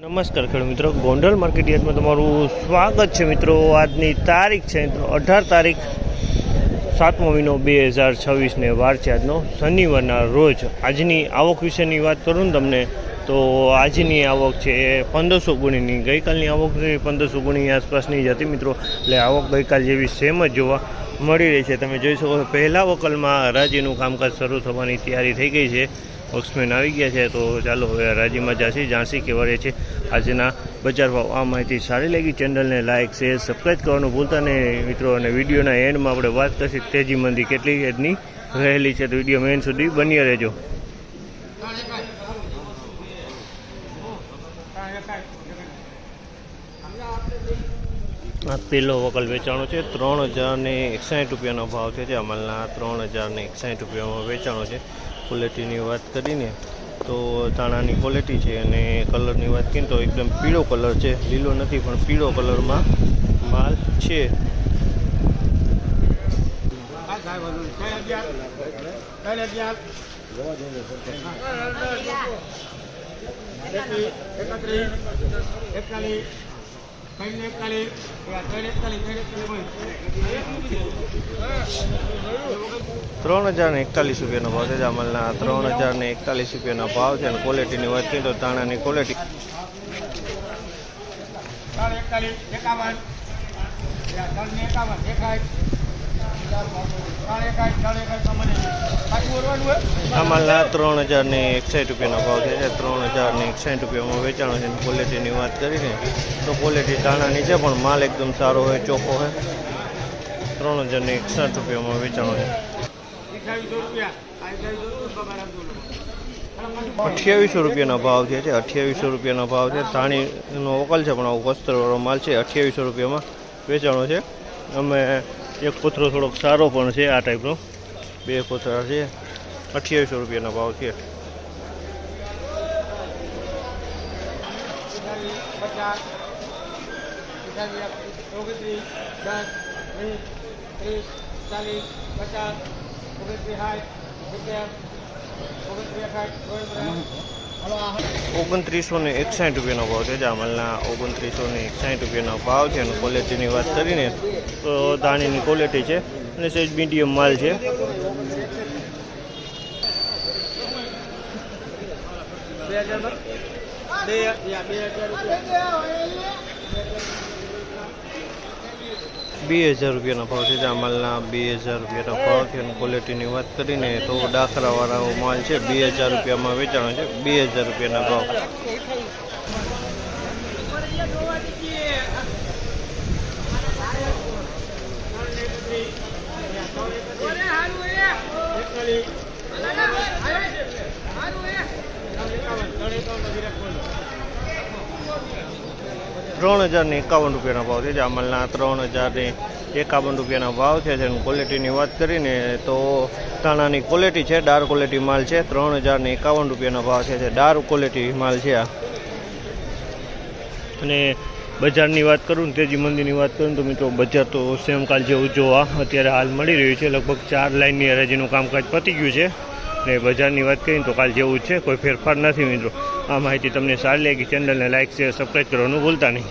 નમસ્કાર ખેડૂત મિત્રો, ગોંડલ માર્કેટ યાર્ડમાં તમારું સ્વાગત છે મિત્રો। આજની તારીખ છે મિત્રો 18 તારીખ 7મો મહિનો 2026 વાર છે આજનો શનિવારના રોજ। આજની આવક વિશેની વાત કરું ને તમને તો આજની આવક છે 1500 ગુણીની, ગઈકાલની આવક 1500 ગુણીની આસપાસની જ હતી મિત્રો। એટલે આવક ગઈકાલ જેવી સેમ જ જોવા મળી રહી છે। તમે જોઈ શકો છો પહેલા વકલમાં હરાજીનું કામકાજ શરૂ થવાની તૈયારી થઈ ગઈ છે। બોક્સમેન આવી ગયા છે તો ચાલો હવે હરાજીમાં જાસી કે વળે છે આજના બજાર ભાવ। આ માહિતી સારી લાગી, ચેનલને લાઇક શેર સબસ્ક્રાઈબ કરવાનું ભૂલતા નહીં મિત્રો। અને વિડીયોના એન્ડમાં આપણે વાત કરીશું તેજી મંદી કેટલી આજની રહેલી છે, તો વિડીયો મેન સુધી બન્યા રહેજો। આ પહેલો વકલ વેચાણો છે 3061 રૂપિયાનો ભાવ છે। જે અમલના 3061 રૂપિયામાં વેચાણો છે। ક્વોલિટીની વાત કરીને તો ધાણાની ક્વોલિટી છે અને કલરની વાત કરીએ તો એકદમ પીળો કલર છે, લીલો નથી પણ પીળો કલરમાં માલ છે। ₹3041 રૂપિયાનો ભાવ છે। અમલના 3041 રૂપિયાનો ભાવ છે અને ક્વોલિટીની વાત કરીએ તો ધાણાની ક્વોલિટી અમલના 3061 રૂપિયાનો ભાવ છે। 3061 રૂપિયામાં વેચાણો છે। ક્વોલિટીની વાત કરીને તો ક્વોલિટી ધાણાની છે પણ માલ એકદમ સારો હોય, ચોખ્ખો હોય। 3061 રૂપિયામાં વેચાણો છે। 2800 રૂપિયાનો ભાવ છે। 2800 રૂપિયાનો ભાવ છે। ધાણીનો વકલ છે પણ આવું વસ્ત્રવાળો માલ છે। 2800 રૂપિયામાં વેચાણો છે। અમે એક પથરો થોડોક સારો પણ છે, આ ટાઈપનો 2 પથરા છે। 2800 રૂપિયાનો ભાવ છે। ₹2961 રૂપિયાનો ભાવ છે। જામલના ₹2961 રૂપિયાનો ભાવ છે અને ક્વોલિટીની વાત કરીને તો ધાણીની ક્વોલિટી છે અને સહેજ મીડિયમ માલ છે। ₹2000 રૂપિયાનો ભાવ છે। જામલના ₹2000 રૂપિયાનો ભાવ છે અને ક્વોલિટીની વાત કરીને તો ડાખરાવાળો માલ છે। 2000 રૂપિયામાં વેચાણો છે। 2000 રૂપિયાના ભાવ। ₹3051 રૂપિયાનો ભાવ છે। જામલના ₹3051 રૂપિયાનો ભાવ છે અને ક્વોલિટીની વાત કરીને તો ધાણાની ક્વોલિટી છે, ડાર્ક ક્વોલિટી માલ છે। ₹3051 રૂપિયાનો ભાવ છે, ડાર્ક ક્વોલિટી માલ છે આ। અને બજારની વાત કરું ને તેજી મંદીની વાત કરું તો મિત્રો બજાર તો સેમ કાલ જેવું જોવા અત્યારે હાલ મળી રહ્યું છે। લગભગ 4 લાઇનની હરાજીનું કામકાજ પતી ગયું છે ને બજારની વાત કરીએ તો કાલ જેવું જ છે, કોઈ ફેરફાર નથી મિત્રો। આ માહિતી તમને સારી લાગી, ચેનલને લાઇક શેર સબસ્ક્રાઈબ કરવાનું ભૂલતા નહીં।